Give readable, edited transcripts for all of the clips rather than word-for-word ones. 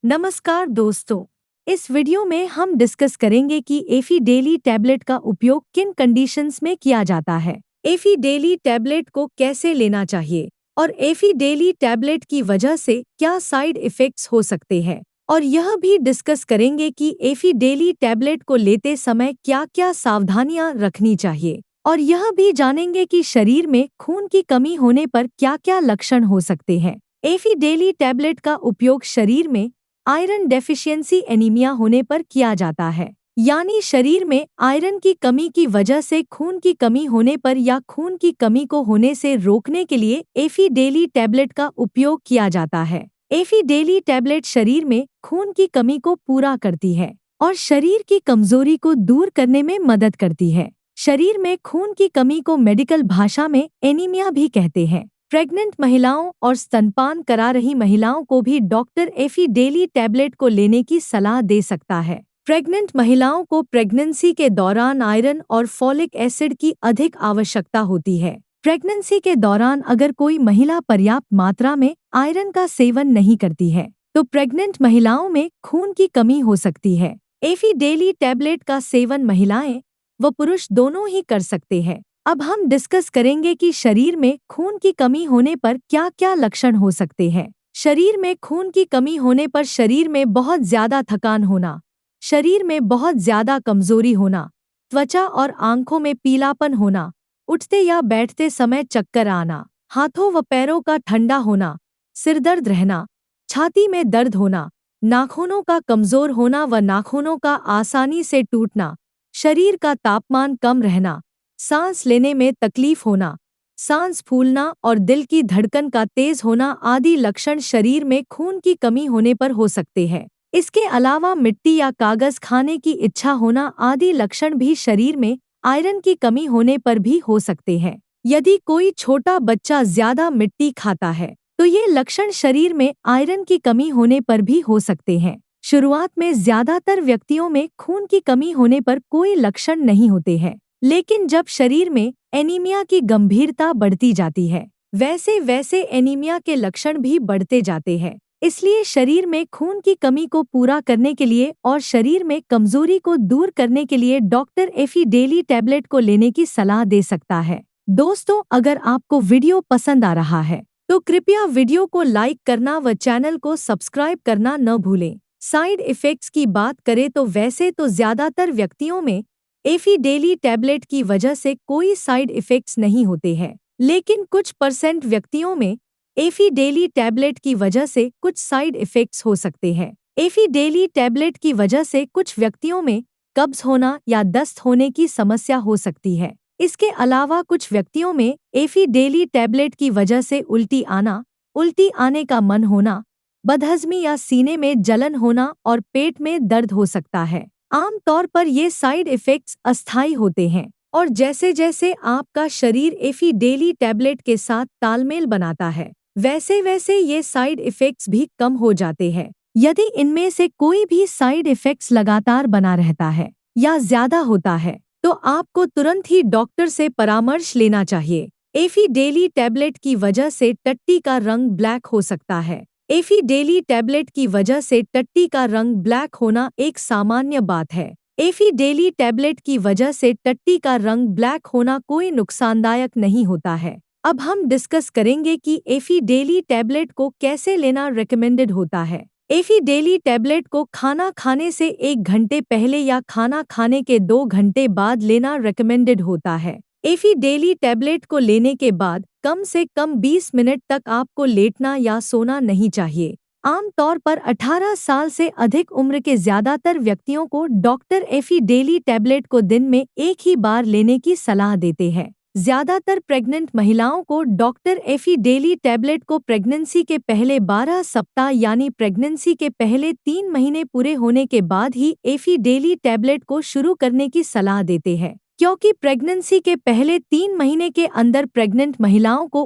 नमस्कार दोस्तों। इस वीडियो में हम डिस्कस करेंगे कि एफी डेली टैबलेट का उपयोग किन कंडीशंस में किया जाता है, एफी डेली टैबलेट को कैसे लेना चाहिए और एफी डेली टैबलेट की वजह से क्या साइड इफ़ेक्ट्स हो सकते हैं। और यह भी डिस्कस करेंगे कि एफी डेली टैबलेट को लेते समय क्या-क्या सावधानियां रखनी चाहिए और यह भी जानेंगे कि शरीर में खून की कमी होने पर क्या-क्या लक्षण हो सकते हैं। एफी डेली टैबलेट का उपयोग शरीर में आयरन डेफिशिएंसी एनीमिया होने पर किया जाता है, यानी शरीर में आयरन की कमी की वजह से खून की कमी होने पर या खून की कमी को होने से रोकने के लिए एफी डेली टैबलेट का उपयोग किया जाता है। एफी डेली टैबलेट शरीर में खून की कमी को पूरा करती है और शरीर की कमजोरी को दूर करने में मदद करती है। शरीर में खून की कमी को मेडिकल भाषा में एनीमिया भी कहते हैं। प्रेग्नेंट महिलाओं और स्तनपान करा रही महिलाओं को भी डॉक्टर एफी डेली टैबलेट को लेने की सलाह दे सकता है। प्रेग्नेंट महिलाओं को प्रेगनेंसी के दौरान आयरन और फॉलिक एसिड की अधिक आवश्यकता होती है। प्रेगनेंसी के दौरान अगर कोई महिला पर्याप्त मात्रा में आयरन का सेवन नहीं करती है तो प्रेग्नेंट महिलाओं में खून की कमी हो सकती है। एफी डेली टैबलेट का सेवन महिलाएं व पुरुष दोनों ही कर सकते हैं। अब हम डिस्कस करेंगे कि शरीर में खून की कमी होने पर क्या-क्या लक्षण हो सकते हैं। शरीर में खून की कमी होने पर शरीर में बहुत ज्यादा थकान होना, शरीर में बहुत ज्यादा कमजोरी होना, त्वचा और आंखों में पीलापन होना, उठते या बैठते समय चक्कर आना, हाथों व पैरों का ठंडा होना, सिरदर्द रहना, छाती में दर्द होना, नाखूनों का कमजोर होना व नाखूनों का आसानी से टूटना, शरीर का तापमान कम रहना, सांस लेने में तकलीफ होना, सांस फूलना और दिल की धड़कन का तेज होना आदि लक्षण शरीर में खून की कमी होने पर हो सकते हैं। इसके अलावा मिट्टी या कागज खाने की इच्छा होना आदि लक्षण भी शरीर में आयरन की कमी होने पर भी हो सकते हैं। यदि कोई छोटा बच्चा ज्यादा मिट्टी खाता है तो ये लक्षण शरीर में आयरन की कमी होने पर भी हो सकते हैं। शुरुआत में ज्यादातर व्यक्तियों में खून की कमी होने पर कोई लक्षण नहीं होते हैं, लेकिन जब शरीर में एनीमिया की गंभीरता बढ़ती जाती है वैसे वैसे एनीमिया के लक्षण भी बढ़ते जाते हैं। इसलिए शरीर में खून की कमी को पूरा करने के लिए और शरीर में कमजोरी को दूर करने के लिए डॉक्टर एफी डेली टैबलेट को लेने की सलाह दे सकता है। दोस्तों, अगर आपको वीडियो पसंद आ रहा है तो कृपया वीडियो को लाइक करना व चैनल को सब्सक्राइब करना न भूलें। साइड इफेक्ट्स की बात करें तो वैसे तो ज्यादातर व्यक्तियों में एफी डेली टैबलेट की वजह से कोई साइड इफेक्ट्स नहीं होते हैं, लेकिन कुछ % व्यक्तियों में एफी डेली टैबलेट की वजह से कुछ साइड इफेक्ट्स हो सकते हैं। एफी डेली टैबलेट की वजह से कुछ व्यक्तियों में कब्ज होना या दस्त होने की समस्या हो सकती है। इसके अलावा कुछ व्यक्तियों में एफी डेली टैबलेट की वजह से उल्टी आने का मन होना, बदहजमी या सीने में जलन होना और पेट में दर्द हो सकता है। आम तौर पर ये साइड इफेक्ट्स अस्थायी होते हैं और जैसे जैसे आपका शरीर एफी डेली टैबलेट के साथ तालमेल बनाता है वैसे वैसे ये साइड इफेक्ट्स भी कम हो जाते हैं। यदि इनमें से कोई भी साइड इफेक्ट्स लगातार बना रहता है या ज्यादा होता है तो आपको तुरंत ही डॉक्टर से परामर्श लेना चाहिए। एफी डेली टैबलेट की वजह से टट्टी का रंग ब्लैक हो सकता है। एफी डेली टैबलेट की वजह से टट्टी का रंग ब्लैक होना एक सामान्य बात है। एफी डेली टैबलेट की वजह से टट्टी का रंग ब्लैक होना कोई नुकसानदायक नहीं होता है। अब हम डिस्कस करेंगे कि एफी डेली टैबलेट को कैसे लेना रेकमेंडेड होता है। एफी डेली टैबलेट को खाना खाने से 1 घंटे पहले या खाना खाने के 2 घंटे बाद लेना रेकमेंडेड होता है। एफी डेली टैबलेट को लेने के बाद कम से कम 20 मिनट तक आपको लेटना या सोना नहीं चाहिए। आमतौर पर 18 साल से अधिक उम्र के ज्यादातर व्यक्तियों को डॉक्टर एफी डेली टैबलेट को दिन में एक ही बार लेने की सलाह देते हैं। ज्यादातर प्रेग्नेंट महिलाओं को डॉक्टर एफी डेली टैबलेट को प्रेगनेंसी के पहले 12 सप्ताह यानी प्रेगनेंसी के पहले 3 महीने पूरे होने के बाद ही एफी डेली टैबलेट को शुरू करने की सलाह देते हैं, क्योंकि प्रेगनेंसी के पहले 3 महीने के अंदर प्रेग्नेंट महिलाओं को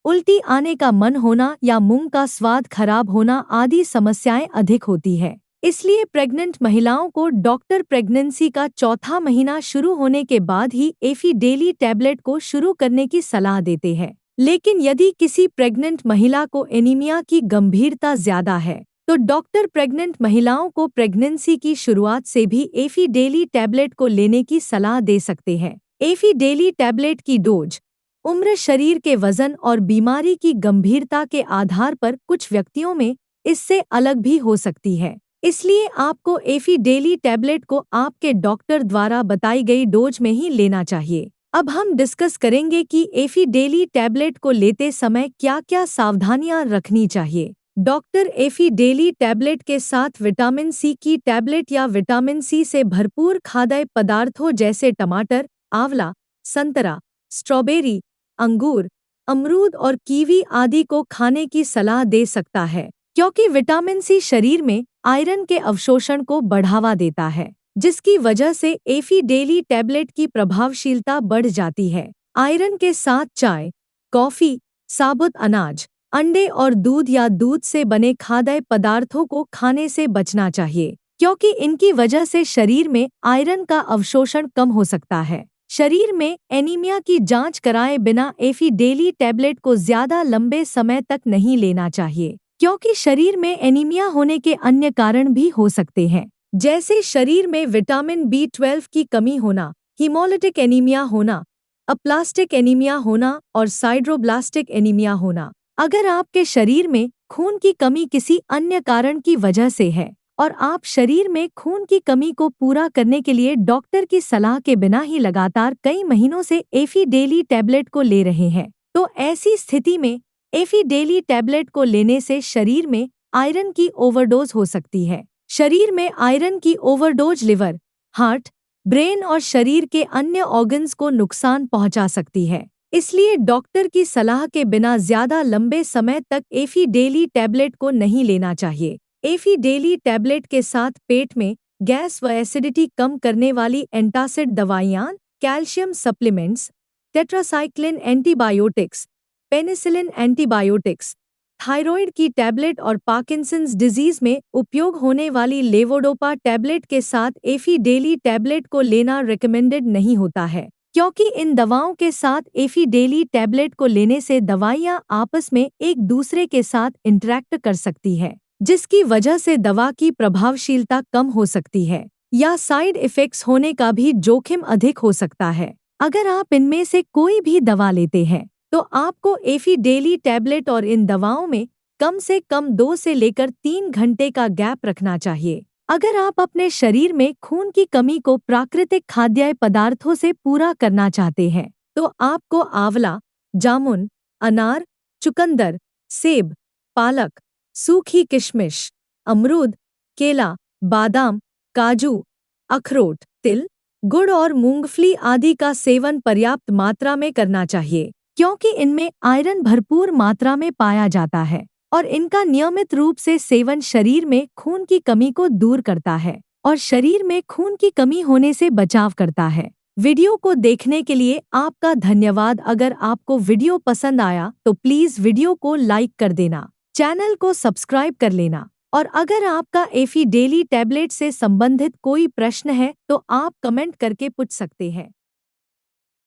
उल्टी आने का मन होना या मुंह का स्वाद खराब होना आदि समस्याएं अधिक होती है। इसलिए प्रेग्नेंट महिलाओं को डॉक्टर प्रेगनेंसी का 4था महीना शुरू होने के बाद ही एफी डेली टैबलेट को शुरू करने की सलाह देते हैं। लेकिन यदि किसी प्रेग्नेंट महिला को एनीमिया की गंभीरता ज्यादा है तो डॉक्टर प्रेग्नेंट महिलाओं को प्रेगनेंसी की शुरुआत से भी एफी डेली टैबलेट को लेने की सलाह दे सकते हैं। एफी डेली टैबलेट की डोज उम्र, शरीर के वजन और बीमारी की गंभीरता के आधार पर कुछ व्यक्तियों में इससे अलग भी हो सकती है। इसलिए आपको एफी डेली टैबलेट को आपके डॉक्टर द्वारा बताई गई डोज में ही लेना चाहिए। अब हम डिस्कस करेंगे कि एफी डेली टैबलेट को लेते समय क्या-क्या सावधानियां रखनी चाहिए। डॉक्टर एफी डेली टैबलेट के साथ विटामिन सी की टैबलेट या विटामिन सी से भरपूर खाद्य पदार्थों जैसे टमाटर, आंवला, संतरा, स्ट्रॉबेरी, अंगूर, अमरूद और कीवी आदि को खाने की सलाह दे सकता है, क्योंकि विटामिन सी शरीर में आयरन के अवशोषण को बढ़ावा देता है, जिसकी वजह से एफी डेली टैबलेट की प्रभावशीलता बढ़ जाती है। आयरन के साथ चाय, कॉफी, साबुत अनाज, अंडे और दूध या दूध से बने खाद्य पदार्थों को खाने से बचना चाहिए, क्योंकि इनकी वजह से शरीर में आयरन का अवशोषण कम हो सकता है। शरीर में एनीमिया की जांच कराए बिना एफी डेली टैबलेट को ज्यादा लंबे समय तक नहीं लेना चाहिए, क्योंकि शरीर में एनीमिया होने के अन्य कारण भी हो सकते हैं, जैसे शरीर में विटामिन B12 की कमी होना, हीमोलिटिक एनीमिया होना, अप्लास्टिक एनीमिया होना और साइड्रोब्लास्टिक एनीमिया होना। अगर आपके शरीर में खून की कमी किसी अन्य कारण की वजह से है और आप शरीर में खून की कमी को पूरा करने के लिए डॉक्टर की सलाह के बिना ही लगातार कई महीनों से एफी डेली टैबलेट को ले रहे हैं, तो ऐसी स्थिति में एफी डेली टैबलेट को लेने से शरीर में आयरन की ओवरडोज हो सकती है। शरीर में आयरन की ओवरडोज लिवर, हार्ट, ब्रेन और शरीर के अन्य ऑर्गन्स को नुकसान पहुंचा सकती है। इसलिए डॉक्टर की सलाह के बिना ज्यादा लंबे समय तक एफी डेली टैबलेट को नहीं लेना चाहिए। एफी डेली टैबलेट के साथ पेट में गैस व एसिडिटी कम करने वाली एंटासिड दवाइयाँ, calcium supplements, tetracycline antibiotics, penicillin antibiotics, thyroid की टैबलेट और पार्किंसंस डिजीज में उपयोग होने वाली लेवोडोपा टैबलेट के साथ एफी डेली टैबलेट को लेना रिकमेंडेड नहीं होता है, क्योंकि इन दवाओं के साथ एफी डेली टैबलेट को लेने से दवाइयाँ आपस में एक दूसरे के साथ इंटरैक्ट कर सकती है, जिसकी वजह से दवा की प्रभावशीलता कम हो सकती है या साइड इफेक्ट्स होने का भी जोखिम अधिक हो सकता है। अगर आप इनमें से कोई भी दवा लेते हैं तो आपको एफी डेली टैबलेट और इन दवाओं में कम से कम 2 से लेकर 3 घंटे का गैप रखना चाहिए। अगर आप अपने शरीर में खून की कमी को प्राकृतिक खाद्य पदार्थों से पूरा करना चाहते हैं तो आपको आंवला, जामुन, अनार, चुकंदर, सेब, पालक, सूखी किशमिश, अमरूद, केला, बादाम, काजू, अखरोट, तिल, गुड़ और मूंगफली आदि का सेवन पर्याप्त मात्रा में करना चाहिए, क्योंकि इनमें आयरन भरपूर मात्रा में पाया जाता है और इनका नियमित रूप से सेवन शरीर में खून की कमी को दूर करता है और शरीर में खून की कमी होने से बचाव करता है। वीडियो को देखने के लिए आपका धन्यवाद। अगर आपको वीडियो पसंद आया तो प्लीज़ वीडियो को लाइक कर देना, चैनल को सब्सक्राइब कर लेना और अगर आपका एफी डेली टैबलेट से संबंधित कोई प्रश्न है तो आप कमेंट करके पूछ सकते हैं।